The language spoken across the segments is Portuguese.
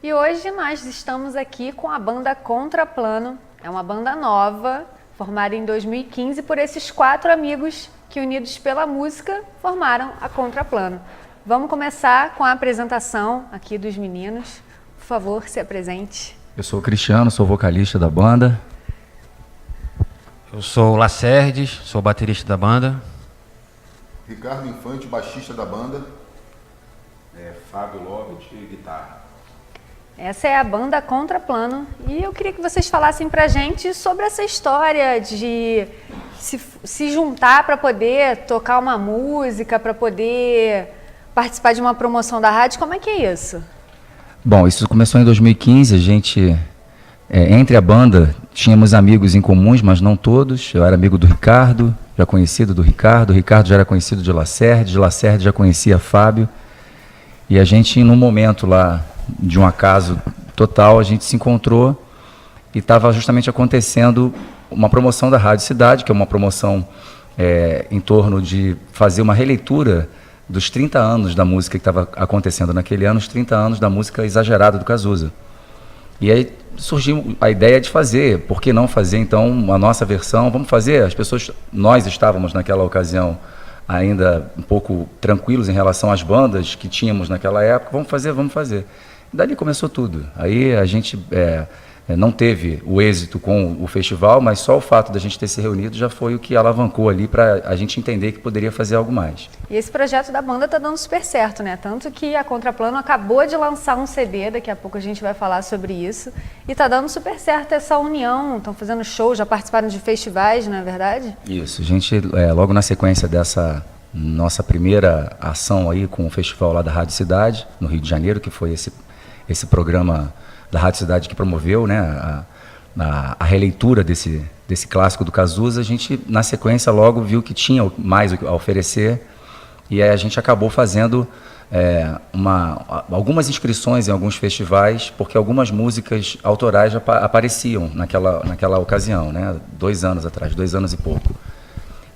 E hoje nós estamos aqui com a banda Contraplano. É uma banda nova, formada em 2015 por esses 4 amigos que, unidos pela música, formaram a Contraplano. Vamos começar com a apresentação aqui dos meninos. Por favor, se apresente. Eu sou o Cristiano, sou vocalista da banda. Eu sou o Lacerdes, sou baterista da banda. Ricardo Infante, baixista da banda. Fábio Lovett, guitarra. Essa é a banda Contraplano e eu queria que vocês falassem pra gente sobre essa história de se juntar para poder tocar uma música, para poder participar de uma promoção da rádio. Como é que é isso? Bom, isso começou em 2015, a gente, entre a banda, tínhamos amigos em comuns, mas não todos. Eu era amigo do Ricardo, já conhecido do Ricardo, o Ricardo já era conhecido de Lacerdes já conhecia Fábio. E a gente, num momento lá, de um acaso total, a gente se encontrou e estava justamente acontecendo uma promoção da Rádio Cidade, que é uma promoção em torno de fazer uma releitura dos 30 anos da música que estava acontecendo naquele ano, os 30 anos da música exagerada do Cazuza. E aí surgiu a ideia de fazer, por que não fazer então a nossa versão? Vamos fazer, nós estávamos naquela ocasião ainda um pouco tranquilos em relação às bandas que tínhamos naquela época, vamos fazer. Dali começou tudo. Aí a gente não teve o êxito com o festival, mas só o fato da gente ter se reunido já foi o que alavancou ali para a gente entender que poderia fazer algo mais. E esse projeto da banda tá dando super certo, né? Tanto que a Contraplano acabou de lançar um CD, daqui a pouco a gente vai falar sobre isso, e tá dando super certo essa união, estão fazendo show, já participaram de festivais, não é verdade? Isso, a gente, logo na sequência dessa nossa primeira ação aí com o festival lá da Rádio Cidade, no Rio de Janeiro, que foi esse programa da Rádio Cidade que promoveu, né, a releitura desse clássico do Cazuza, a gente, na sequência, logo viu que tinha mais a oferecer e aí a gente acabou fazendo algumas inscrições em alguns festivais, porque algumas músicas autorais já apareciam naquela ocasião, né, 2 anos atrás, 2 anos e pouco.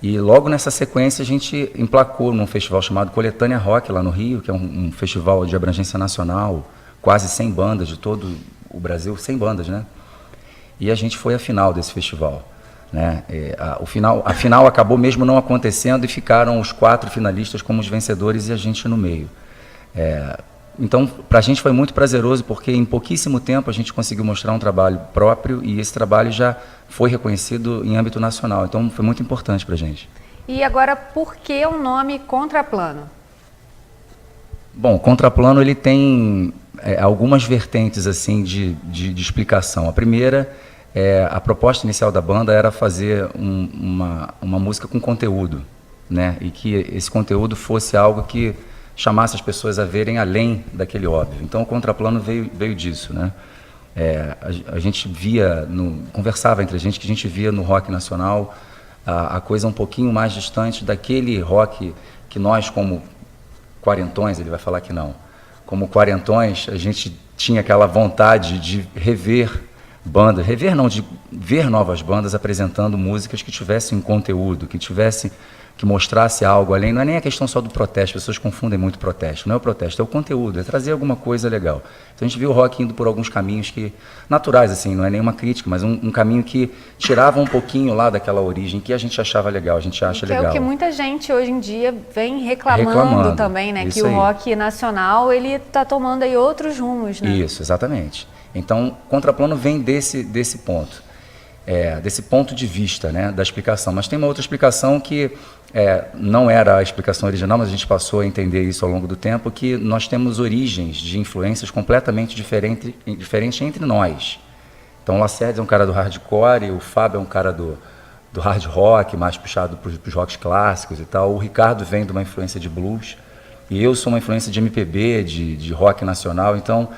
E logo nessa sequência a gente emplacou num festival chamado Coletânea Rock, lá no Rio, que é um festival de abrangência nacional, quase 100 bandas de todo o Brasil, 100 bandas, né? E a gente foi à final desse festival, né? A final acabou mesmo não acontecendo e ficaram os 4 finalistas como os vencedores e a gente no meio. Então, para a gente foi muito prazeroso porque em pouquíssimo tempo a gente conseguiu mostrar um trabalho próprio e esse trabalho já foi reconhecido em âmbito nacional. Então, foi muito importante para a gente. E agora, por que o nome Contraplano? Bom, o Contraplano ele tem algumas vertentes assim de explicação. A primeira, a proposta inicial da banda era fazer uma música com conteúdo, né? E que esse conteúdo fosse algo que chamasse as pessoas a verem além daquele óbvio. Então o Contraplano veio disso, né? A gente conversava entre a gente que a gente via no rock nacional a coisa um pouquinho mais distante daquele rock que nós, como quarentões, ele vai falar que não. Como quarentões, a gente tinha aquela vontade de rever bandas, de ver novas bandas apresentando músicas que tivessem um conteúdo, que mostrasse algo além. Não é nem a questão só do protesto, as pessoas confundem muito protesto. Não é o protesto, é o conteúdo, é trazer alguma coisa legal. Então a gente viu o rock indo por alguns caminhos naturais, assim, não é nenhuma crítica, mas um caminho que tirava um pouquinho lá daquela origem que a gente achava legal, a gente acha legal. É o que muita gente hoje em dia vem reclamando também, né? Que o rock nacional, ele está tomando aí outros rumos, né? Isso, exatamente. Então, Contraplano vem desse ponto. Desse ponto de vista, né, da explicação. Mas tem uma outra explicação que não era a explicação original, mas a gente passou a entender isso ao longo do tempo, que nós temos origens de influências completamente diferentes entre nós. Então o Lacerdes é um cara do hardcore, o Fábio é um cara do hard rock, mais puxado para os rocks clássicos e tal. O Ricardo vem de uma influência de blues, e eu sou uma influência de MPB, de rock nacional, então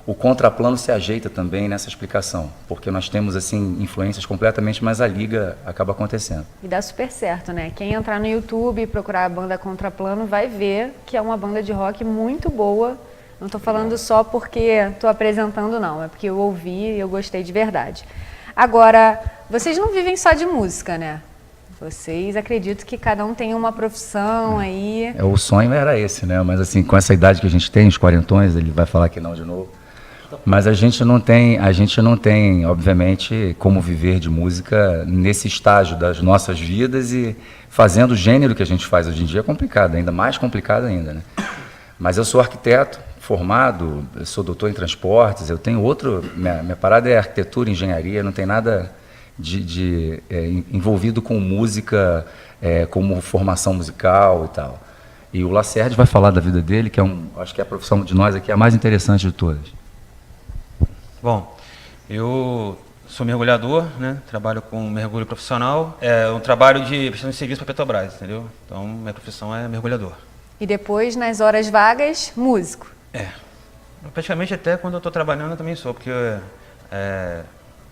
o Contraplano se ajeita também nessa explicação, porque nós temos assim influências completamente, mas a liga acaba acontecendo. E dá super certo, né? Quem entrar no YouTube e procurar a banda Contraplano vai ver que é uma banda de rock muito boa. Não estou falando só porque estou apresentando, não. É porque eu ouvi e eu gostei de verdade. Agora, vocês não vivem só de música, né? Vocês acreditam que cada um tem uma profissão aí. O sonho era esse, né? Mas assim, com essa idade que a gente tem, os quarentões, ele vai falar que não de novo. Mas a gente não tem, obviamente, como viver de música nesse estágio das nossas vidas e fazendo o gênero que a gente faz hoje em dia é complicado, ainda mais complicado ainda, né? Mas eu sou arquiteto formado, eu sou doutor em transportes, eu tenho minha parada é arquitetura, engenharia, não tem nada envolvido com música, como formação musical e tal. E o Lacerda vai falar da vida dele, que acho que é a profissão de nós aqui a mais interessante de todas. Bom, eu sou mergulhador, né? Trabalho com mergulho profissional. É um trabalho de prestação de serviço para Petrobras, entendeu? Então, minha profissão é mergulhador. E depois, nas horas vagas, músico. Praticamente até quando eu estou trabalhando eu também sou, porque...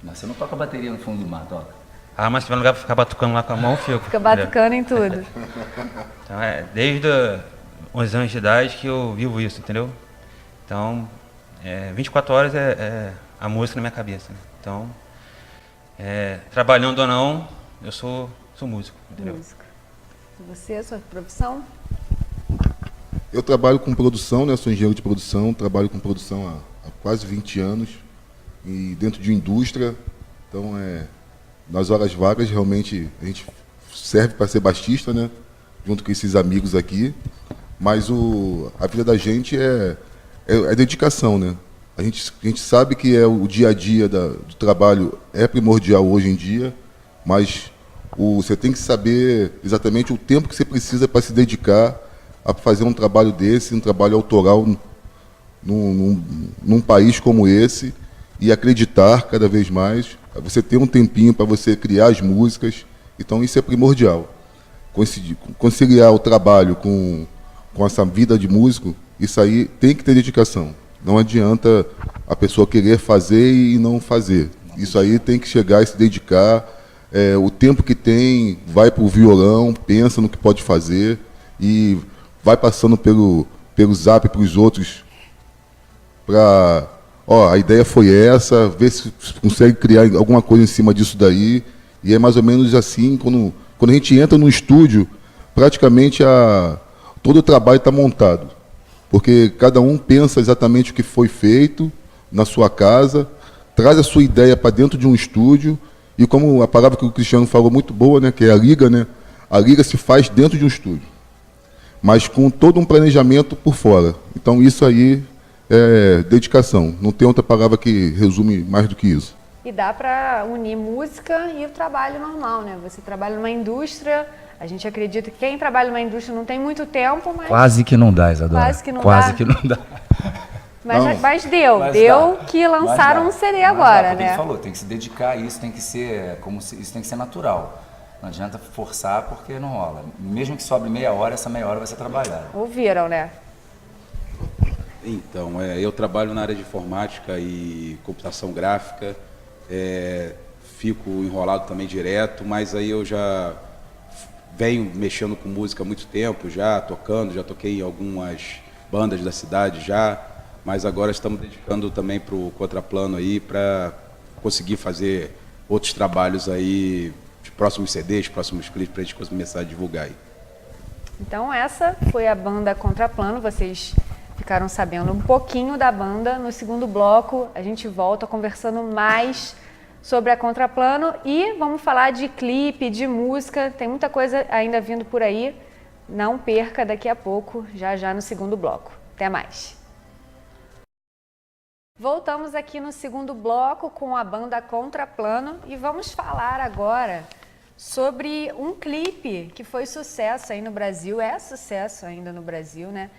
Mas você não toca bateria no fundo do mar, toca? Ah, mas se tiver lugar para ficar batucando lá com a mão, eu fico. Fica batucando em tudo. Então, desde 11 anos de idade que eu vivo isso, entendeu? Então, 24 horas a música na minha cabeça, né? Então, trabalhando ou não, eu sou músico, entendeu? Músico. E você, sua profissão? Eu trabalho com produção, né? Sou engenheiro de produção, trabalho com produção há quase 20 anos e dentro de indústria. Então, nas horas vagas, realmente, a gente serve para ser baixista, né? Junto com esses amigos aqui. Mas a vida da gente é dedicação, né? A gente sabe que o dia a dia do trabalho é primordial hoje em dia, mas você tem que saber exatamente o tempo que você precisa para se dedicar a fazer um trabalho desse, um trabalho autoral num país como esse, e acreditar cada vez mais. Você ter um tempinho para você criar as músicas, então isso é primordial. Conciliar o trabalho com essa vida de músico, isso aí tem que ter dedicação. Não adianta a pessoa querer fazer e não fazer. Isso aí tem que chegar e se dedicar. O tempo que tem, vai para o violão, pensa no que pode fazer e vai passando pelo zap para os outros para... a ideia foi essa, ver se consegue criar alguma coisa em cima disso daí. E é mais ou menos assim, quando a gente entra no estúdio, praticamente todo o trabalho está montado. Porque cada um pensa exatamente o que foi feito na sua casa, traz a sua ideia para dentro de um estúdio, e como a palavra que o Cristiano falou muito boa, né, que é a liga, né? A liga se faz dentro de um estúdio, mas com todo um planejamento por fora. Então isso aí é dedicação. Não tem outra palavra que resume mais do que isso. E dá para unir música e o trabalho normal, né? Você trabalha numa indústria, a gente acredita que quem trabalha numa indústria não tem muito tempo, mas... Quase que não dá, Isadora. Quase que não Quase dá. que não dá. Mas deu que lançaram um CD agora, Como né? ele falou, tem que se dedicar a isso, tem que ser isso tem que ser natural. Não adianta forçar porque não rola. Mesmo que sobre meia hora, essa meia hora vai ser trabalhada. Ouviram, né? Então, eu trabalho na área de informática e computação gráfica, fico enrolado também direto, mas aí eu já venho mexendo com música há muito tempo, já toquei em algumas bandas da cidade já, mas agora estamos dedicando também para o Contraplano aí, para conseguir fazer outros trabalhos aí, de próximos CDs, próximos clipes, para a gente começar a divulgar aí. Então essa foi a banda Contraplano, vocês ficaram sabendo um pouquinho da banda. No segundo bloco a gente volta conversando mais sobre a Contraplano e vamos falar de clipe, de música, tem muita coisa ainda vindo por aí. Não perca daqui a pouco, já no segundo bloco. Até mais! Voltamos aqui no segundo bloco com a banda Contraplano e vamos falar agora sobre um clipe que foi sucesso aí no Brasil, é sucesso ainda no Brasil, né?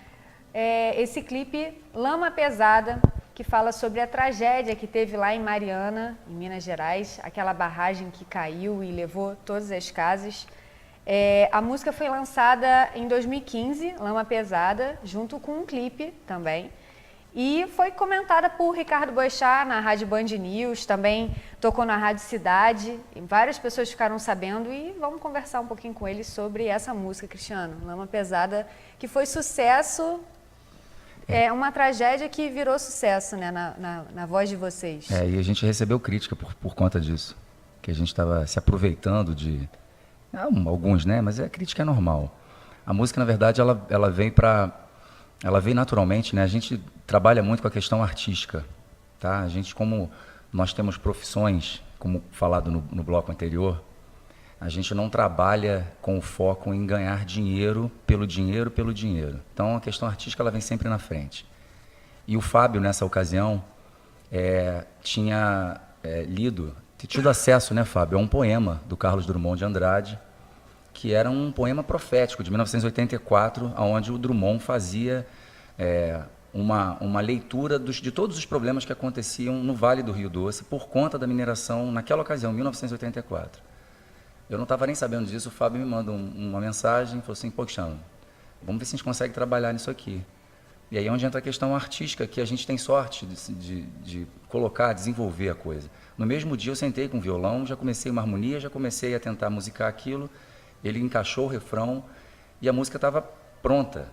Esse clipe Lama Pesada, que fala sobre a tragédia que teve lá em Mariana, em Minas Gerais, aquela barragem que caiu e levou todas as casas. A música foi lançada em 2015, Lama Pesada, junto com um clipe também. E foi comentada por Ricardo Boechat na Rádio Band News, também tocou na Rádio Cidade, e várias pessoas ficaram sabendo e vamos conversar um pouquinho com ele sobre essa música, Cristiano. Lama Pesada, que foi sucesso, uma tragédia que virou sucesso, né, na voz de vocês. E a gente recebeu crítica por conta disso, que a gente estava se aproveitando de... alguns, né, mas a crítica é normal. A música, na verdade, ela vem naturalmente, né? A gente trabalha muito com a questão artística. tá? A gente, como nós temos profissões, como falado no bloco anterior, a gente não trabalha com o foco em ganhar dinheiro, pelo dinheiro. Então, a questão artística ela vem sempre na frente. E o Fábio, nessa ocasião, tinha tido acesso, né, Fábio, a um poema do Carlos Drummond de Andrade, que era um poema profético, de 1984, onde o Drummond fazia uma leitura de todos os problemas que aconteciam no Vale do Rio Doce por conta da mineração naquela ocasião, 1984. Eu não estava nem sabendo disso, o Fábio me manda uma mensagem, falou assim, poxa, vamos ver se a gente consegue trabalhar nisso aqui. E aí é onde entra a questão artística, que a gente tem sorte de colocar, desenvolver a coisa. No mesmo dia eu sentei com o violão, já comecei uma harmonia, já comecei a tentar musicar aquilo, ele encaixou o refrão e a música estava pronta,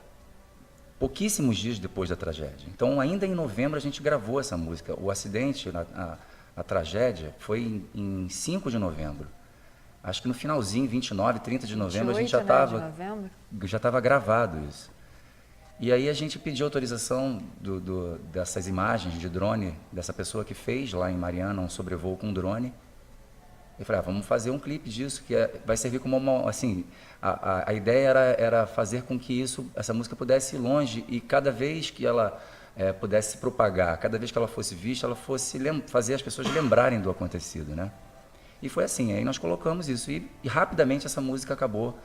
pouquíssimos dias depois da tragédia. Então, ainda em novembro, a gente gravou essa música. O acidente, a tragédia, foi em 5 de novembro. Acho que no finalzinho, 29, 30 de novembro, 28, a gente já estava gravado isso. E aí a gente pediu autorização dessas imagens de drone, dessa pessoa que fez lá em Mariana um sobrevoo com drone. Eu falei, vamos fazer um clipe disso, que vai servir como uma, assim, a ideia era fazer com que essa música pudesse ir longe e cada vez que ela pudesse se propagar, cada vez que ela fosse vista, ela fosse fazer as pessoas lembrarem do acontecido, né? E foi assim, aí nós colocamos isso e rapidamente essa música acabou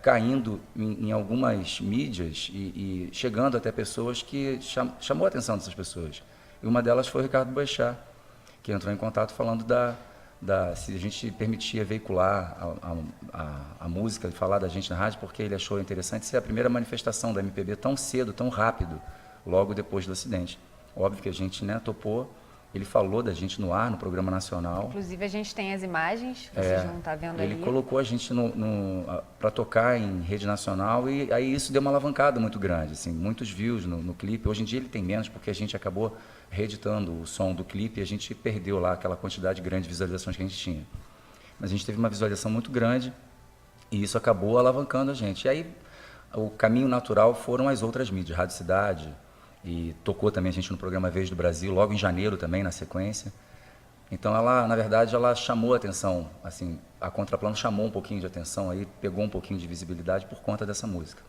caindo em algumas mídias e chegando até pessoas que chamou a atenção dessas pessoas. E uma delas foi o Ricardo Boechat, que entrou em contato falando se a gente permitia veicular a música e falar da gente na rádio, porque ele achou interessante ser a primeira manifestação da MPB tão cedo, tão rápido, logo depois do acidente. Óbvio que a gente, né, topou. Ele falou da gente no ar, no programa nacional. Inclusive a gente tem as imagens, vocês não estão vendo ali. Ele colocou a gente para tocar em rede nacional e aí isso deu uma alavancada muito grande, assim, muitos views no clipe. Hoje em dia ele tem menos porque a gente acabou reeditando o som do clipe e a gente perdeu lá aquela quantidade grande de visualizações que a gente tinha. Mas a gente teve uma visualização muito grande e isso acabou alavancando a gente. E aí o caminho natural foram as outras mídias, Rádio Cidade, e tocou também a gente no programa Vez do Brasil, logo em janeiro também, na sequência. Então, na verdade, ela chamou a atenção, assim, a Contraplano chamou um pouquinho de atenção, aí pegou um pouquinho de visibilidade por conta dessa música.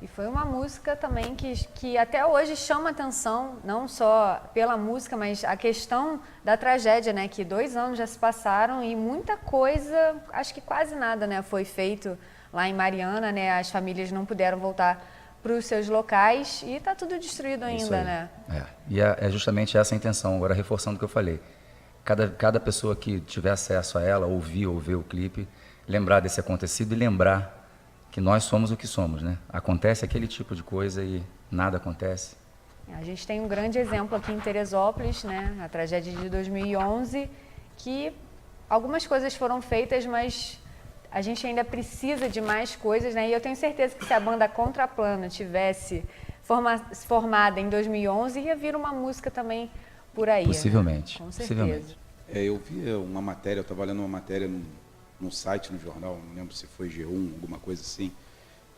E foi uma música também que até hoje chama atenção, não só pela música, mas a questão da tragédia, né? Que 2 anos já se passaram e muita coisa, acho que quase nada, né, foi feito lá em Mariana, né? As famílias não puderam voltar para os seus locais e está tudo destruído ainda, né? E é justamente essa a intenção, agora reforçando o que eu falei. Cada pessoa que tiver acesso a ela, ouvir ou ver o clipe, lembrar desse acontecido e lembrar que nós somos o que somos, né? Acontece aquele tipo de coisa e nada acontece. A gente tem um grande exemplo aqui em Teresópolis, né? A tragédia de 2011, que algumas coisas foram feitas, mas a gente ainda precisa de mais coisas, né? E eu tenho certeza que se a banda Contraplano tivesse formada em 2011, ia vir uma música também por aí. Possivelmente. Né? Com certeza. Possivelmente. Eu vi uma matéria, eu estava lendo uma matéria num site, no jornal, não lembro se foi G1, alguma coisa assim.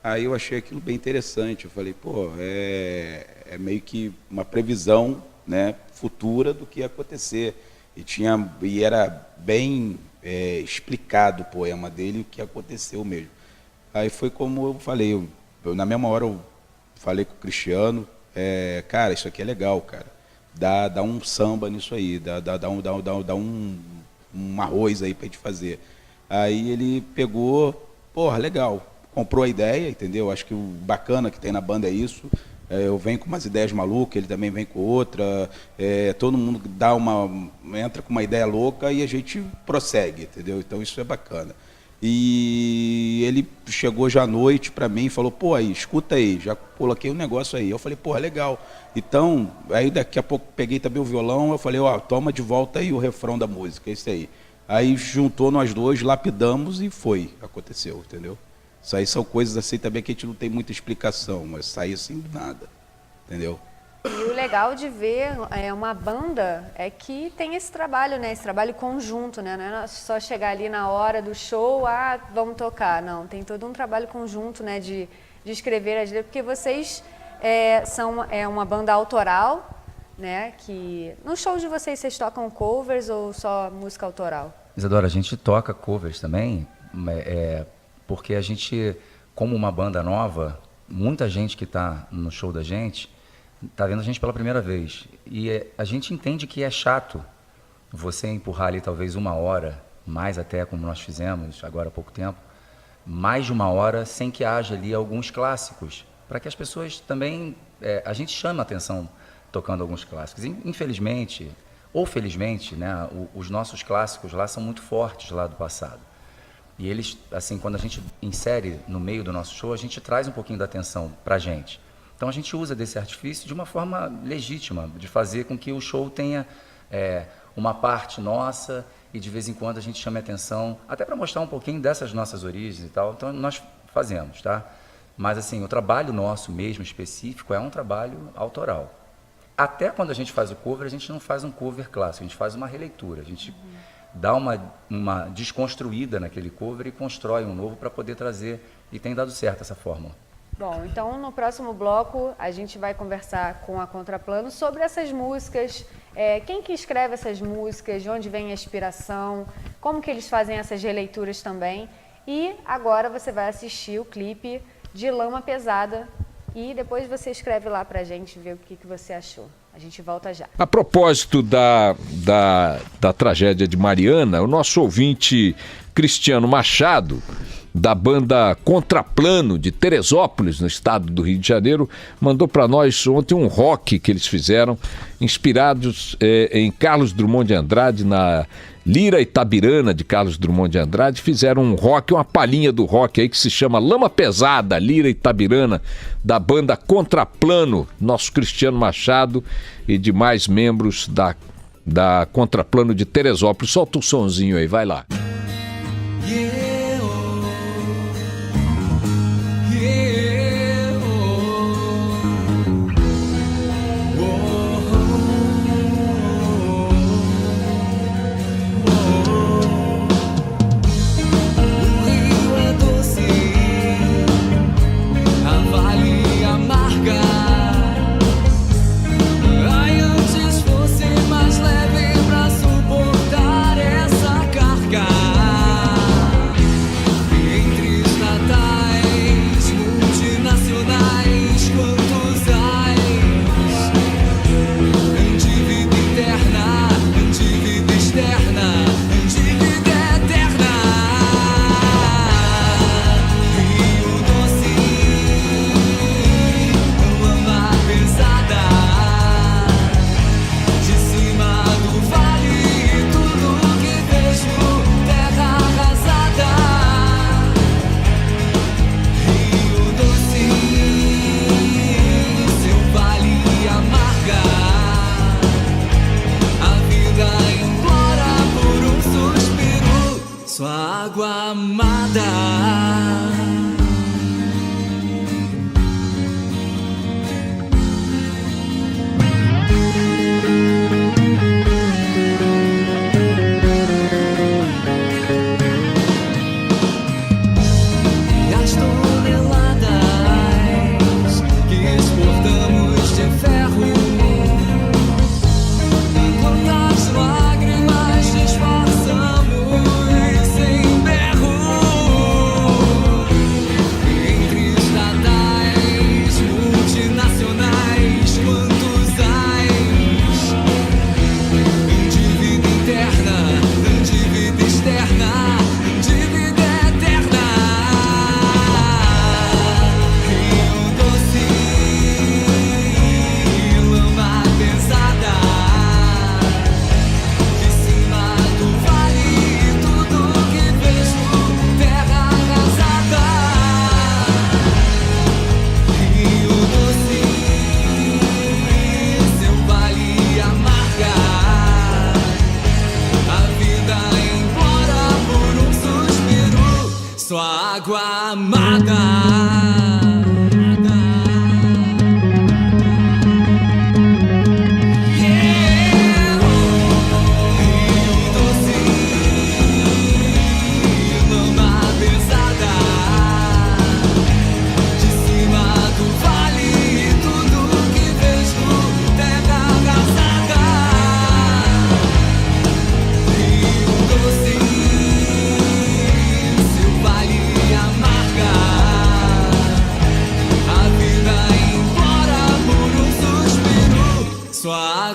Aí eu achei aquilo bem interessante. Eu falei, é meio que uma previsão, né, futura do que ia acontecer. E era bem explicado o poema dele, o que aconteceu mesmo. Aí foi como eu falei, na mesma hora eu falei com o Cristiano, cara, isso aqui é legal, cara. Dá um samba nisso aí, dá um arroz aí pra gente fazer. Aí ele pegou, legal, comprou a ideia, entendeu? Acho que o bacana que tem na banda é isso. Eu venho com umas ideias malucas, ele também vem com outra, todo mundo entra com uma ideia louca e a gente prossegue, entendeu? Então isso é bacana. E ele chegou já à noite para mim e falou, aí, escuta aí, já coloquei um negócio aí. Eu falei, legal. Então, aí daqui a pouco peguei também o violão, eu falei, toma de volta aí o refrão da música, esse aí. Aí juntou nós dois, lapidamos e aconteceu, entendeu? Isso aí são coisas assim também que a gente não tem muita explicação, mas sai assim do nada, entendeu? E o legal de ver uma banda é que tem esse trabalho, né? Esse trabalho conjunto, né? Não é só chegar ali na hora do show, vamos tocar. Não, tem todo um trabalho conjunto, né? De escrever as letras, porque vocês são uma banda autoral, né? Que no show de vocês tocam covers ou só música autoral? Isadora, a gente toca covers também, porque a gente, como uma banda nova, muita gente que está no show da gente está vendo a gente pela primeira vez. E a gente entende que é chato você empurrar ali talvez 1 hora, mais até como nós fizemos agora há pouco tempo, mais de 1 hora sem que haja ali alguns clássicos, para que as pessoas também, a gente chama a atenção tocando alguns clássicos. Infelizmente, ou felizmente, né, os nossos clássicos lá são muito fortes lá do passado. E eles, assim, quando a gente insere no meio do nosso show, a gente traz um pouquinho da atenção para a gente. Então a gente usa desse artifício de uma forma legítima, de fazer com que o show tenha uma parte nossa e de vez em quando a gente chame a atenção, até para mostrar um pouquinho dessas nossas origens e tal. Então nós fazemos, tá? Mas assim, o trabalho nosso mesmo específico é um trabalho autoral. Até quando a gente faz o cover, a gente não faz um cover clássico, a gente faz uma releitura, a gente dá uma desconstruída naquele cover e constrói um novo para poder trazer, e tem dado certo essa fórmula. Bom, então no próximo bloco a gente vai conversar com a Contraplano sobre essas músicas, quem que escreve essas músicas, de onde vem a inspiração, como que eles fazem essas releituras também. E agora você vai assistir o clipe de Lama Pesada e depois você escreve lá pra gente ver o que você achou. A gente volta já. A propósito da tragédia de Mariana, o nosso ouvinte Cristiano Machado, da banda Contraplano de Teresópolis, no estado do Rio de Janeiro, mandou para nós ontem um rock que eles fizeram, inspirados em Carlos Drummond de Andrade, na Lira Itabirana de Carlos Drummond de Andrade. Fizeram um rock, uma palhinha do rock aí que se chama Lama Pesada, Lira Itabirana, da banda Contraplano, nosso Cristiano Machado e demais membros da Contraplano de Teresópolis. Solta um sonzinho aí, vai lá.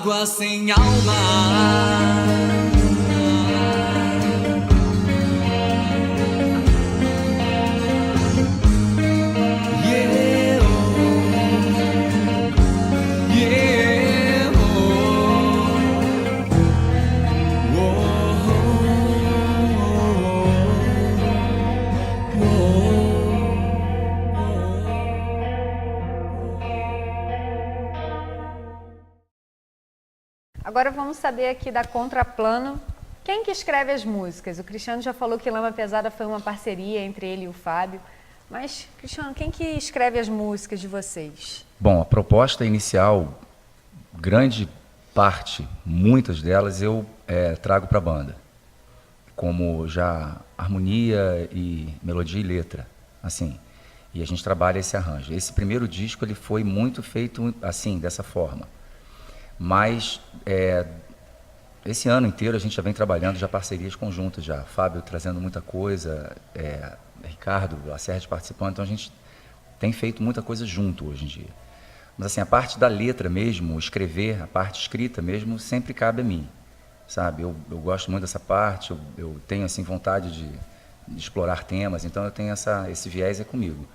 água sem alma. Agora vamos saber aqui da Contraplano, quem que escreve as músicas? O Cristiano já falou que Lama Pesada foi uma parceria entre ele e o Fábio, mas, Cristiano, quem que escreve as músicas de vocês? Bom, a proposta inicial, grande parte, muitas delas eu trago para a banda, como já harmonia e melodia e letra, assim, e a gente trabalha esse arranjo. Esse primeiro disco ele foi muito feito assim, dessa forma. Mas esse ano inteiro a gente já vem trabalhando já parcerias conjuntas já. Fábio trazendo muita coisa, Ricardo, a Sérgio participando, então a gente tem feito muita coisa junto hoje em dia. Mas assim, a parte da letra mesmo, escrever, a parte escrita mesmo, sempre cabe a mim, sabe? Eu gosto muito dessa parte, eu tenho assim vontade de explorar temas, então eu tenho esse viés comigo.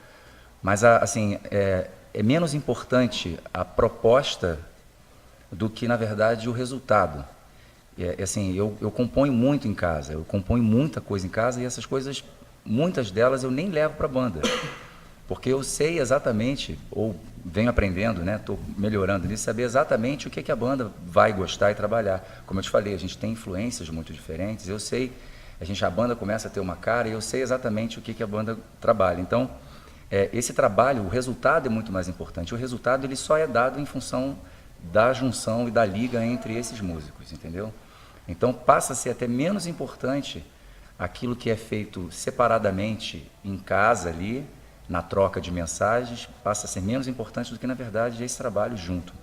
Mas assim, é menos importante a proposta do que, na verdade, o resultado. Assim, eu componho muito em casa, eu componho muita coisa em casa e essas coisas, muitas delas eu nem levo para a banda, porque eu sei exatamente, ou venho aprendendo, né, estou melhorando nisso, saber exatamente o que a banda vai gostar e trabalhar. Como eu te falei, a gente tem influências muito diferentes, eu sei, a banda começa a ter uma cara e eu sei exatamente o que a banda trabalha. Então, esse trabalho, o resultado é muito mais importante. O resultado ele só é dado em função da junção e da liga entre esses músicos, entendeu? Então passa a ser até menos importante aquilo que é feito separadamente em casa ali, na troca de mensagens, passa a ser menos importante do que, na verdade, esse trabalho junto.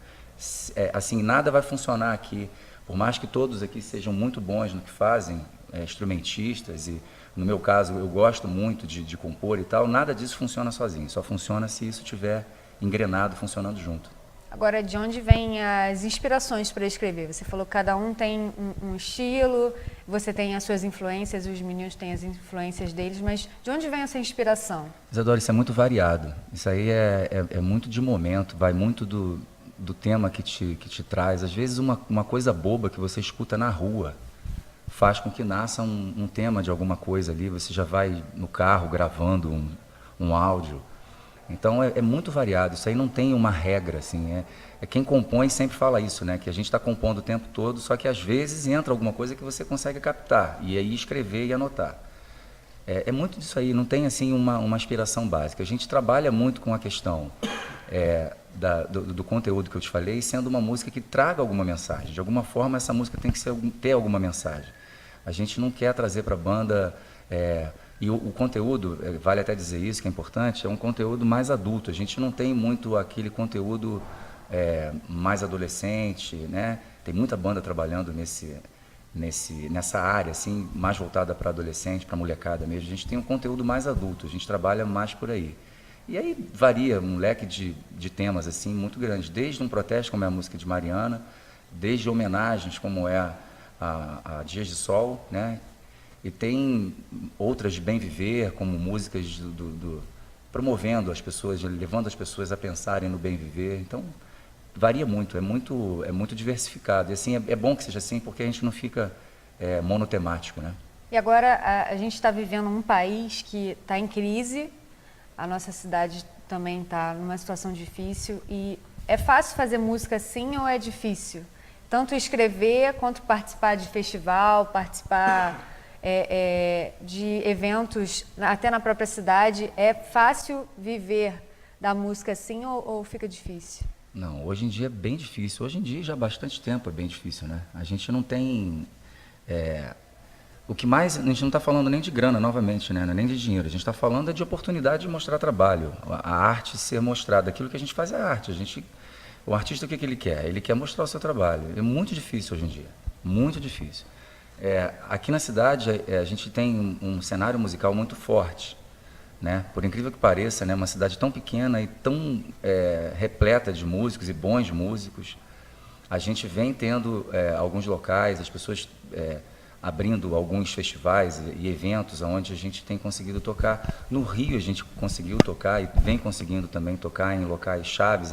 Assim, nada vai funcionar aqui, por mais que todos aqui sejam muito bons no que fazem, instrumentistas, e no meu caso eu gosto muito de compor e tal, nada disso funciona sozinho, só funciona se isso estiver engrenado, funcionando junto. Agora, de onde vêm as inspirações para escrever? Você falou que cada um tem um estilo, você tem as suas influências, os meninos têm as influências deles, mas de onde vem essa inspiração? Isadora, isso é muito variado. Isso aí é muito de momento, vai muito do tema que te traz. Às vezes uma coisa boba que você escuta na rua faz com que nasça um tema de alguma coisa ali, você já vai no carro gravando um áudio. Então é muito variado, isso aí não tem uma regra, assim, quem compõe sempre fala isso, né, que a gente está compondo o tempo todo, só que às vezes entra alguma coisa que você consegue captar, e aí escrever e anotar. É muito disso aí, não tem assim uma inspiração básica, a gente trabalha muito com a questão do conteúdo que eu te falei, sendo uma música que traga alguma mensagem, de alguma forma essa música tem que ter alguma mensagem. A gente não quer trazer para a banda... E o conteúdo, vale até dizer isso, que é importante, é um conteúdo mais adulto. A gente não tem muito aquele conteúdo mais adolescente, né? Tem muita banda trabalhando nessa área, assim, mais voltada para adolescente, para molecada mesmo. A gente tem um conteúdo mais adulto, a gente trabalha mais por aí. E aí varia um leque de temas assim, muito grande, desde um protesto, como é a música de Mariana, desde homenagens, como é a Dias de Sol, né? E tem outras de bem viver, como músicas promovendo as pessoas, levando as pessoas a pensarem no bem viver. Então, varia muito, é muito diversificado. E assim, é bom que seja assim, porque a gente não fica monotemático, né? E agora a gente está vivendo um país que está em crise, a nossa cidade também está numa situação difícil. E é fácil fazer música assim ou é difícil? Tanto escrever quanto participar de festival, participar... de eventos até na própria cidade, é fácil viver da música assim ou fica difícil? Não, hoje em dia é bem difícil. Hoje em dia já há bastante tempo é bem difícil, né? A gente não tem... o que mais... A gente não está falando nem de grana, novamente, né? Nem de dinheiro. A gente está falando de oportunidade de mostrar trabalho. A arte ser mostrada. Aquilo que a gente faz é arte. O artista, o que ele quer? Ele quer mostrar o seu trabalho. É muito difícil hoje em dia. Muito difícil. Aqui na cidade a gente tem um cenário musical muito forte, né? Por incrível que pareça, né? Uma cidade tão pequena e tão repleta de músicos e bons músicos. A gente vem tendo alguns locais, as pessoas abrindo alguns festivais e eventos onde a gente tem conseguido tocar. No Rio a gente conseguiu tocar e vem conseguindo também tocar em locais chaves,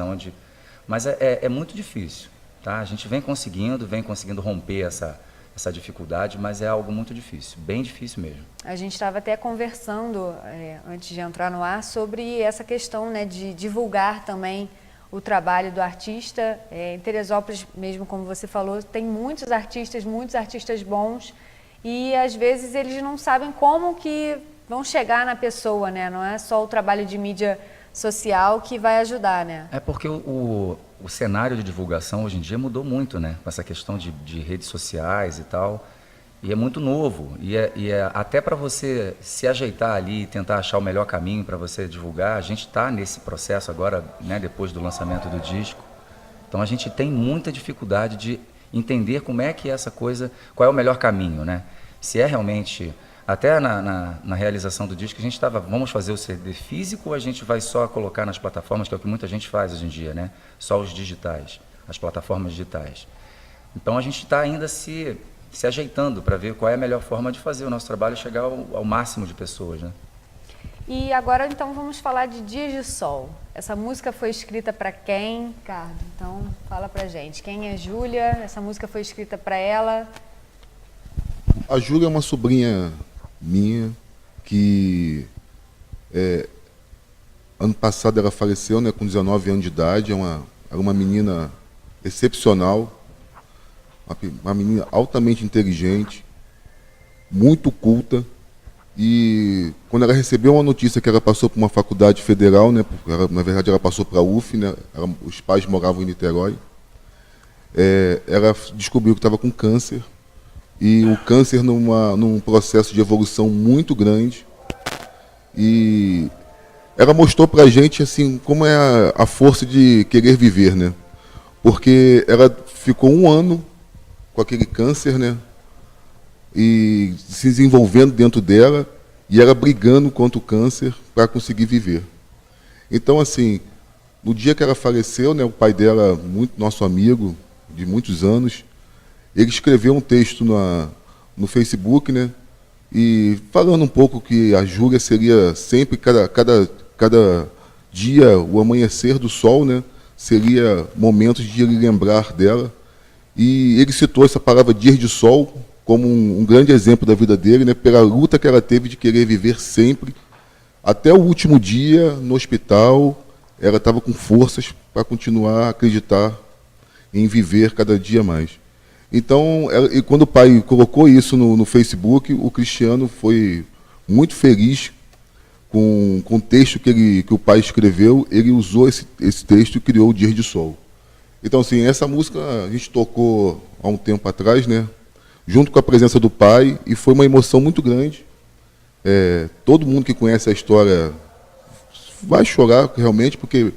mas é muito difícil. Tá? A gente vem conseguindo romper essa dificuldade, mas é algo muito difícil, bem difícil mesmo. A gente estava até conversando, antes de entrar no ar, sobre essa questão, né, de divulgar também o trabalho do artista. Em Teresópolis, mesmo como você falou, tem muitos artistas bons, e às vezes eles não sabem como que vão chegar na pessoa, né? Não é só o trabalho de mídia social que vai ajudar, né? É porque o cenário de divulgação hoje em dia mudou muito, né? Com essa questão de redes sociais e tal. E é muito novo. Até para você se ajeitar ali e tentar achar o melhor caminho para você divulgar, a gente está nesse processo agora, né, depois do lançamento do disco. Então a gente tem muita dificuldade de entender como é que essa coisa, qual é o melhor caminho, né? Se é realmente, até na realização do disco, a gente vamos fazer o CD físico ou a gente vai só colocar nas plataformas, que é o que muita gente faz hoje em dia, né? Só os digitais, as plataformas digitais. Então a gente está ainda se ajeitando para ver qual é a melhor forma de fazer o nosso trabalho chegar ao máximo de pessoas, né? E agora, então, vamos falar de Dias de Sol. Essa música foi escrita para quem, Ricardo? Então, fala pra gente. Quem é Júlia? Essa música foi escrita para ela? A Júlia é uma sobrinha minha que ano passado ela faleceu, né, com 19 anos de idade. Era uma menina excepcional, uma menina altamente inteligente, muito culta. E quando ela recebeu a notícia que ela passou por uma faculdade federal, né, porque na verdade ela passou para a UF, né, os pais moravam em Niterói, ela descobriu que estava com câncer, e o câncer num processo de evolução muito grande. E ela mostrou para a gente assim, como é a força de querer viver, né? Porque ela ficou 1 ano com aquele câncer, né? E se desenvolvendo dentro dela, e ela brigando contra o câncer para conseguir viver. Então, assim, no dia que ela faleceu, né, o pai dela, muito nosso amigo de muitos anos, ele escreveu um texto no Facebook, né, e falando um pouco que a Júlia seria sempre, cada dia, o amanhecer do sol, né, seria momentos de ele lembrar dela. E ele citou essa palavra Dias de Sol como um grande exemplo da vida dele, né, pela luta que ela teve de querer viver sempre. Até o último dia, no hospital, ela estava com forças para continuar a acreditar em viver cada dia mais. Então, e quando o pai colocou isso no Facebook, o Cristiano foi muito feliz com o texto que o pai escreveu. Ele usou esse texto e criou o Dias de Sol. Então, assim, essa música a gente tocou há um tempo atrás, né, junto com a presença do pai, e foi uma emoção muito grande. Todo mundo que conhece a história vai chorar realmente, porque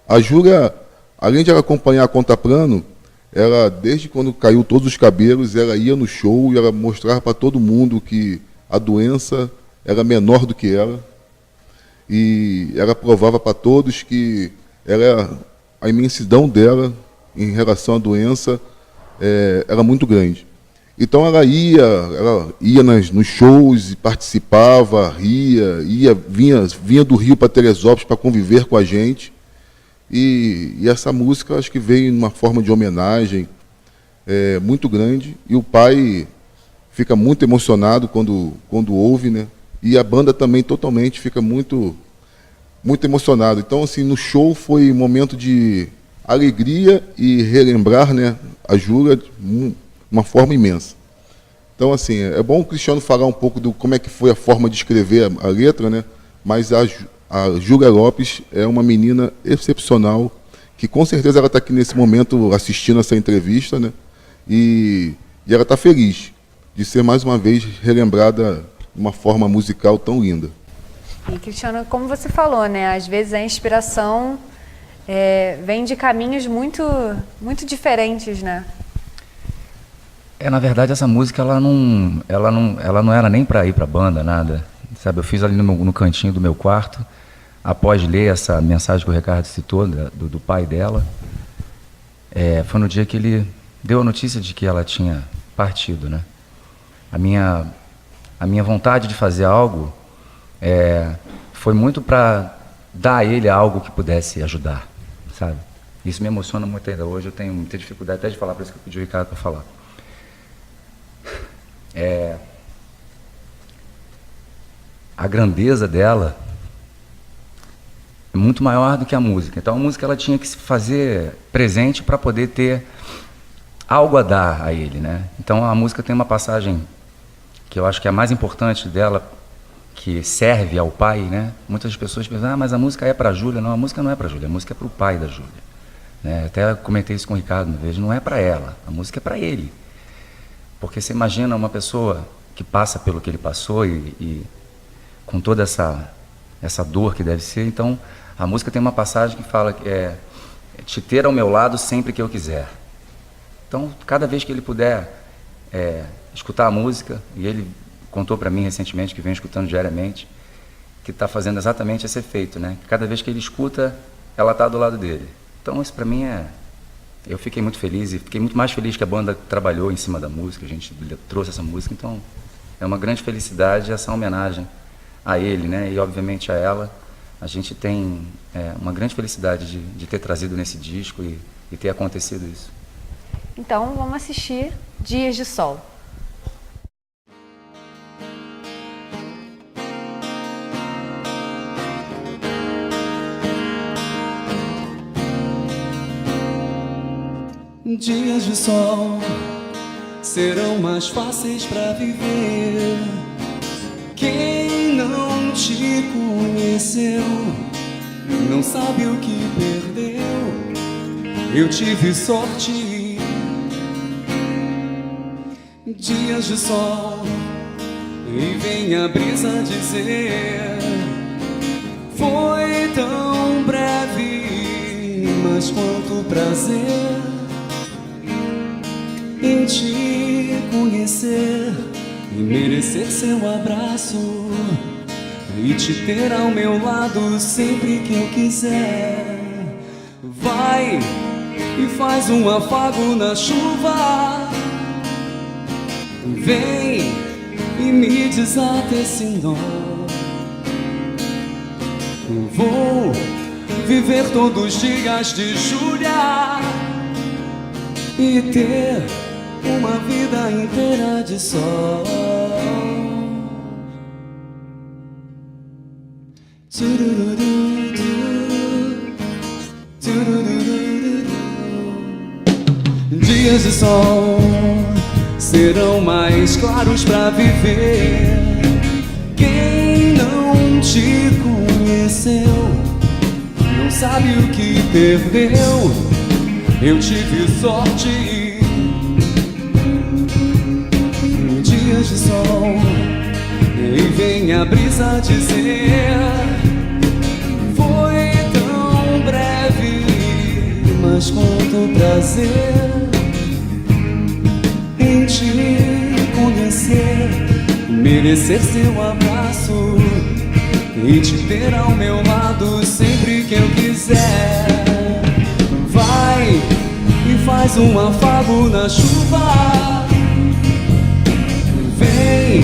a Júlia, além de ela acompanhar a Contraplano, ela, desde quando caiu todos os cabelos, ela ia no show e ela mostrava para todo mundo que a doença era menor do que ela. E ela provava para todos que a imensidão dela em relação à doença era muito grande. Então ela ia nos shows e participava, vinha do Rio para Teresópolis para conviver com a gente. E essa música acho que veio em uma forma de homenagem muito grande. E o pai fica muito emocionado quando ouve, né? E a banda também totalmente fica muito, muito emocionado. Então, assim, no show foi um momento de alegria e relembrar, né, a Júlia de uma forma imensa. Então, assim, é bom o Cristiano falar um pouco do como é que foi a forma de escrever a letra, né? Mas a Júlia Lopes é uma menina excepcional, que com certeza ela está aqui nesse momento assistindo essa entrevista, né? E ela está feliz de ser mais uma vez relembrada de uma forma musical tão linda. E, Cristiano, como você falou, né? Às vezes a inspiração vem de caminhos muito, muito diferentes, né? Na verdade, essa música ela não era nem para ir para a banda, nada. Sabe, eu fiz ali no cantinho do meu quarto, após ler essa mensagem que o Ricardo citou, do pai dela. foi no dia que ele deu a notícia de que ela tinha partido, né? A minha vontade de fazer algo foi muito para dar a ele algo que pudesse ajudar, sabe? Isso me emociona muito ainda hoje, eu tenho muita dificuldade até de falar, por isso que eu pedi o Ricardo para falar. A grandeza dela é muito maior do que a música. Então a música ela tinha que se fazer presente para poder ter algo a dar a ele, né? Então a música tem uma passagem que eu acho que é a mais importante dela, que serve ao pai, né? Muitas pessoas pensam, mas a música é para a Júlia. Não, a música não é para a Júlia, a música é para o pai da Júlia, né? Até comentei isso com o Ricardo uma vez, não é para ela, a música é para ele. Porque você imagina uma pessoa que passa pelo que ele passou e com toda essa dor que deve ser. Então a música tem uma passagem que fala que é te ter ao meu lado sempre que eu quiser. Então cada vez que ele puder escutar a música, e ele contou para mim recentemente, que vem escutando diariamente, que está fazendo exatamente esse efeito, né? Cada vez que ele escuta, ela está do lado dele. Então isso para mim eu fiquei muito feliz, e fiquei muito mais feliz que a banda trabalhou em cima da música, a gente trouxe essa música, então é uma grande felicidade essa homenagem a ele, né? E obviamente a ela. A gente tem uma grande felicidade de ter trazido nesse disco e ter acontecido isso. Então vamos assistir Dias de Sol. Dias de sol serão mais fáceis pra viver. Quem não te conheceu não sabe o que perdeu. Eu tive sorte. Dias de sol e vem a brisa dizer: foi tão breve, mas quanto prazer em te conhecer e merecer seu abraço e te ter ao meu lado sempre que eu quiser. Vai e faz um afago na chuva, vem e me desata esse nó. Vou viver todos os dias de Júlia e ter uma vida inteira de sol. Dias de sol serão mais claros pra viver. Quem não te conheceu não sabe o que perdeu. Eu tive sorte. Dias de sol e vem a brisa dizer: foi tão breve, mas quanto prazer em te conhecer, merecer seu abraço e te ter ao meu lado sempre que eu quiser. Vai e faz um afago na chuva, vem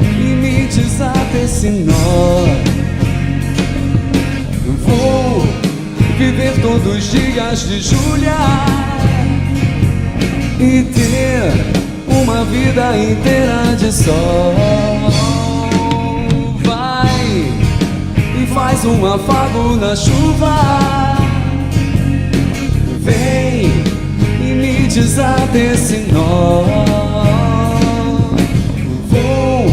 e me desata esse nó. Vou viver todos os dias de Júlia e ter uma vida inteira de sol. Vai e faz um afago na chuva, vem e me desata esse nó. Vou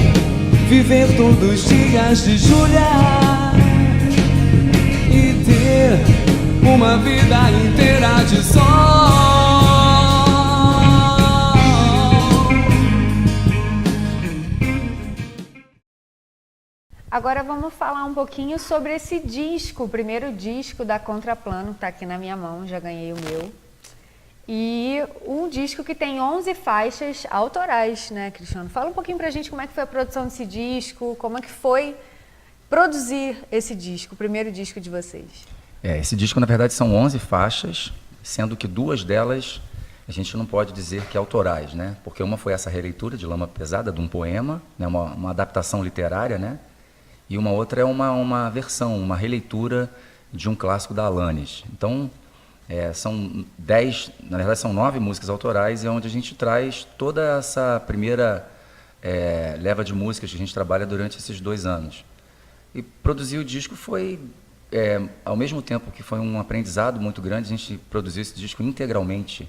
viver todos os dias de Júlia e ter uma vida inteira de sol. Agora vamos falar um pouquinho sobre esse disco, o primeiro disco da Contraplano, que tá aqui na minha mão, já ganhei o meu. E um disco que tem 11 faixas autorais, né, Cristiano? Fala um pouquinho pra gente como é que foi a produção desse disco, como é que foi produzir esse disco, o primeiro disco de vocês. Esse disco, na verdade, são 11 faixas, sendo que 2 delas a gente não pode dizer que autorais, né? Porque uma foi essa releitura de Lama Pesada, de um poema, né? Uma adaptação literária, né? E uma outra é uma versão, uma releitura de um clássico da Alanis. Então, são 10, na verdade são 9 músicas autorais, e onde a gente traz toda essa primeira leva de músicas que a gente trabalha durante esses 2 anos. E produzir o disco foi, ao mesmo tempo que foi um aprendizado muito grande, a gente produziu esse disco integralmente,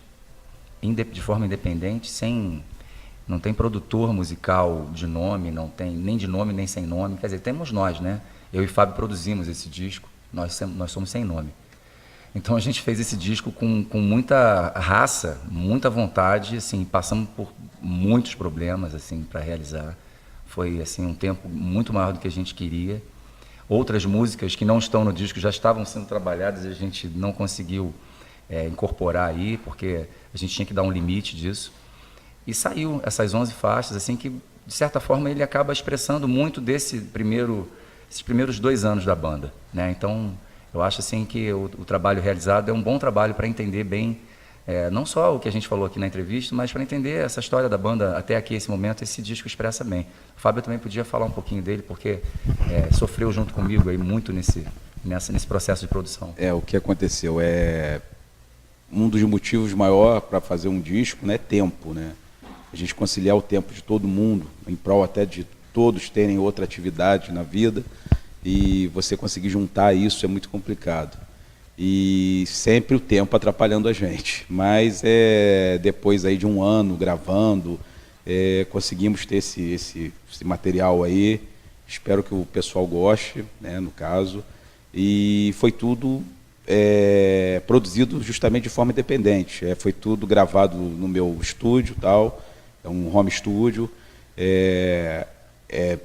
de forma independente, não tem produtor musical de nome, não tem nem de nome nem sem nome, quer dizer, temos nós, né? Eu e Fábio produzimos esse disco, nós somos sem nome. Então a gente fez esse disco com muita raça, muita vontade, assim, passamos por muitos problemas assim para realizar. Foi assim um tempo muito maior do que a gente queria. Outras músicas que não estão no disco já estavam sendo trabalhadas e a gente não conseguiu incorporar aí, porque a gente tinha que dar um limite disso. E saiu essas 11 faixas, assim, que de certa forma ele acaba expressando muito esses primeiros 2 anos da banda, né? Então eu acho assim que o trabalho realizado é um bom trabalho para entender bem, não só o que a gente falou aqui na entrevista, mas para entender essa história da banda até aqui, esse momento, esse disco expressa bem. O Fábio também podia falar um pouquinho dele, porque sofreu junto comigo aí muito nesse processo de produção. O que aconteceu um dos motivos maior para fazer um disco, né, é tempo, né? A gente conciliar o tempo de todo mundo, em prol até de todos terem outra atividade na vida, e você conseguir juntar isso é muito complicado. E sempre o tempo atrapalhando a gente. Mas depois aí de 1 ano gravando, conseguimos ter esse material aí. Espero que o pessoal goste, né, no caso. E foi tudo produzido justamente de forma independente. Foi tudo gravado no meu estúdio, tal, um home studio,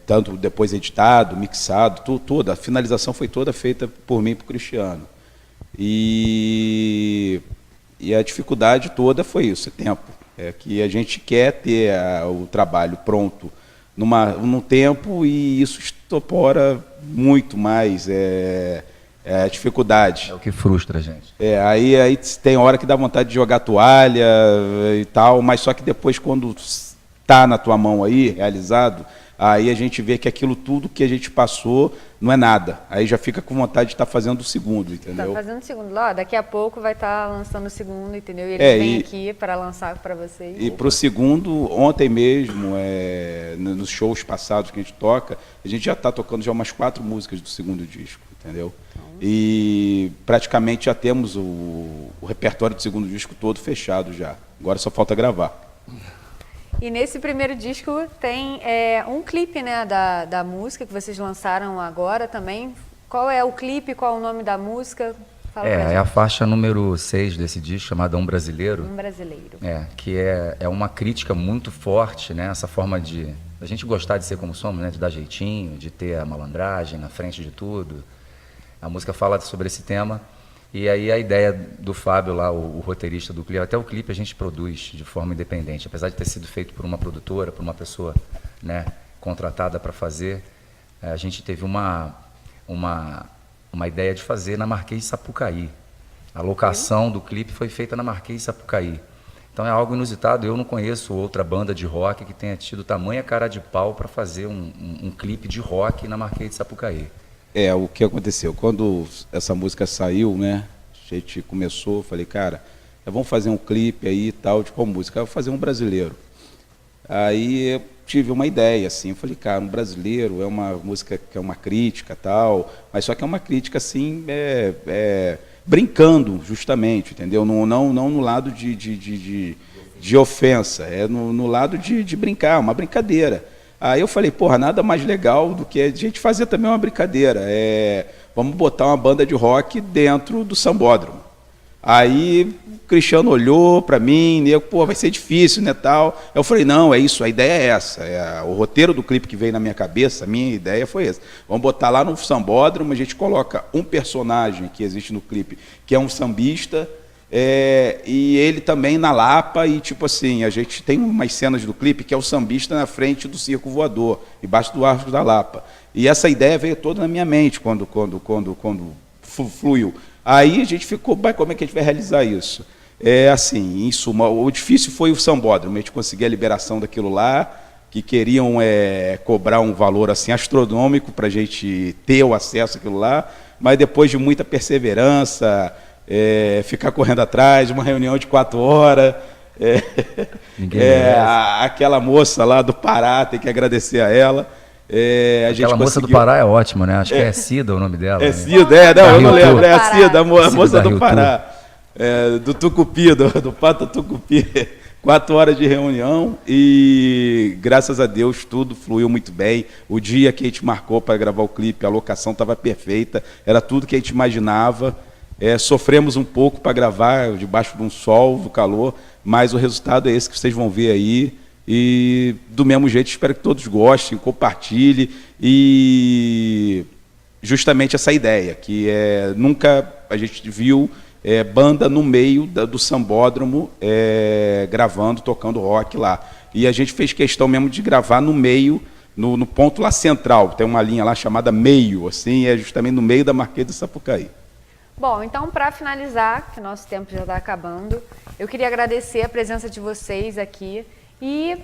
tanto depois editado, mixado, tudo. A finalização foi toda feita por mim e por Cristiano. E a dificuldade toda foi isso, tempo. Que a gente quer ter o trabalho pronto num tempo, e isso estopora muito mais. A dificuldade. É o que frustra a gente. Aí tem hora que dá vontade de jogar toalha e tal, mas só que depois, quando está na tua mão aí, realizado, aí a gente vê que aquilo tudo que a gente passou não é nada. Aí já fica com vontade de estar fazendo o segundo, entendeu? Tá fazendo o segundo. Daqui a pouco vai estar lançando o segundo, entendeu? E ele vem aqui para lançar para vocês. E para o segundo, ontem mesmo, nos shows passados que a gente toca, a gente já está tocando já umas 4 músicas do segundo disco, entendeu? E praticamente já temos o repertório do segundo disco todo fechado já. Agora só falta gravar. E nesse primeiro disco tem um clipe, né, da música que vocês lançaram agora também. Qual é o clipe, qual é o nome da música? Fala pra gente. É a faixa número 6 desse disco, chamada Um Brasileiro. Um Brasileiro. Que é uma crítica muito forte, né? Essa forma de a gente gostar de ser como somos, né? De dar jeitinho, de ter a malandragem na frente de tudo. A música fala sobre esse tema. E aí a ideia do Fábio lá, o roteirista do clipe, até o clipe a gente produz de forma independente, apesar de ter sido feito por uma produtora, por uma pessoa, né, contratada para fazer, a gente teve uma ideia de fazer na Marquês de Sapucaí. A locação do clipe foi feita na Marquês de Sapucaí. Então é algo inusitado, eu não conheço outra banda de rock que tenha tido tamanha cara de pau para fazer um clipe de rock na Marquês de Sapucaí. O que aconteceu? Quando essa música saiu, né, a gente começou, falei, cara, vamos fazer um clipe aí e tal, de qual música? Eu vou fazer Um Brasileiro. Aí eu tive uma ideia, assim, eu falei, cara, Um Brasileiro é uma música que é uma crítica tal, mas só que é uma crítica, assim, brincando, justamente, entendeu? Não no lado de ofensa, no lado de brincar, uma brincadeira. Aí eu falei, porra, nada mais legal do que a gente fazer também uma brincadeira. Vamos botar uma banda de rock dentro do Sambódromo. Aí o Cristiano olhou para mim, e pô, vai ser difícil, né, tal. Eu falei, não, é isso, a ideia é essa. O roteiro do clipe que veio na minha cabeça, a minha ideia foi essa. Vamos botar lá no Sambódromo, a gente coloca um personagem que existe no clipe, que é um sambista, e ele também na Lapa, e tipo assim, a gente tem umas cenas do clipe que é o sambista na frente do circo voador, embaixo do Arco da Lapa. E essa ideia veio toda na minha mente quando fluiu. Aí a gente ficou, como é que a gente vai realizar isso? Assim, em suma, o difícil foi o sambódromo, a gente conseguir a liberação daquilo lá, que queriam cobrar um valor assim astronômico para a gente ter o acesso àquilo lá, mas depois de muita perseverança, ficar correndo atrás, uma reunião de 4 horas, aquela moça lá do Pará, tem que agradecer a ela. Aquela moça do Pará é ótima, né? Acho que é Cida o nome dela. É né? Cida, não, eu não lembro, é a Cida, a moça do Rio Pará, do Tucupi, do Pato Tucupi. 4 horas de reunião e, graças a Deus, tudo fluiu muito bem. O dia que a gente marcou para gravar o clipe, a locação estava perfeita, era tudo que a gente imaginava. Sofremos um pouco para gravar debaixo de um sol, do calor, mas o resultado é esse que vocês vão ver aí. E, do mesmo jeito, espero que todos gostem, compartilhem e justamente essa ideia, que nunca a gente viu banda no meio do sambódromo gravando, tocando rock lá. E a gente fez questão mesmo de gravar no meio, no ponto lá central. Tem uma linha lá chamada Meio, assim, justamente no meio da Marquês de Sapucaí. Bom, então para finalizar, que nosso tempo já está acabando, eu queria agradecer a presença de vocês aqui. E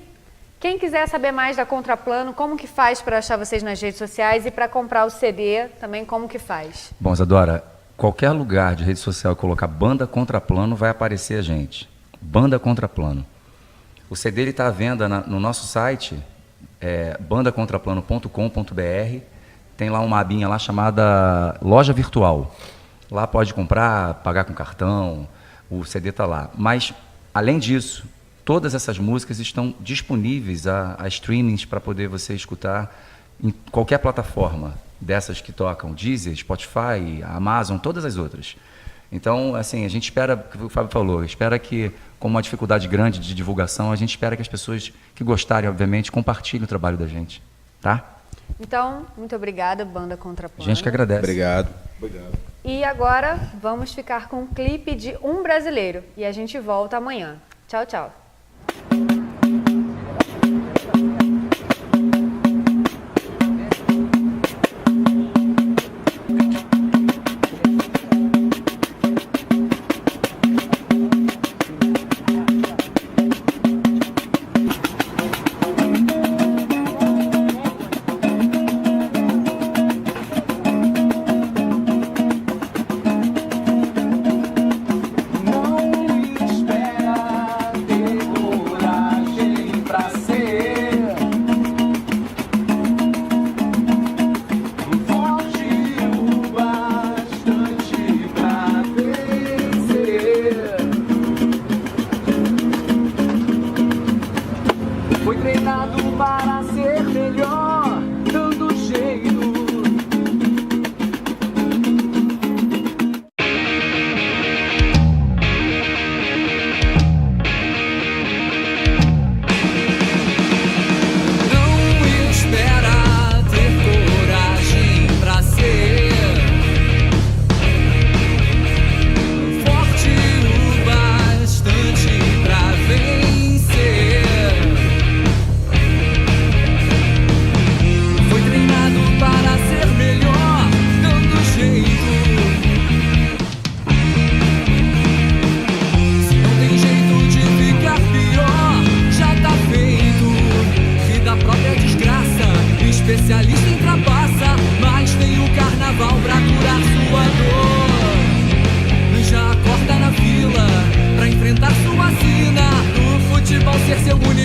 quem quiser saber mais da Contraplano, como que faz para achar vocês nas redes sociais e para comprar o CD também, como que faz? Bom, Isadora, qualquer lugar de rede social que colocar Banda Contraplano vai aparecer a gente. Banda Contraplano. O CD está à venda no nosso site, bandacontraplano.com.br. Tem lá uma abinha lá chamada Loja Virtual. Lá pode comprar, pagar com cartão, o CD está lá. Mas, além disso, todas essas músicas estão disponíveis a streamings para poder você escutar em qualquer plataforma dessas que tocam, Deezer, Spotify, Amazon, todas as outras. Então, assim, a gente espera, o que o Fábio falou, espera que, com uma dificuldade grande de divulgação, a gente espera que as pessoas que gostarem, obviamente, compartilhem o trabalho da gente, tá? Então, muito obrigada, Banda Contraplano. A gente que agradece. Obrigado. E agora, vamos ficar com um clipe de Um Brasileiro. E a gente volta amanhã. Tchau, tchau. Especialista em trapaça, mas tem o carnaval pra curar sua dor. Já acorda na fila pra enfrentar sua sina. No futebol ser seu único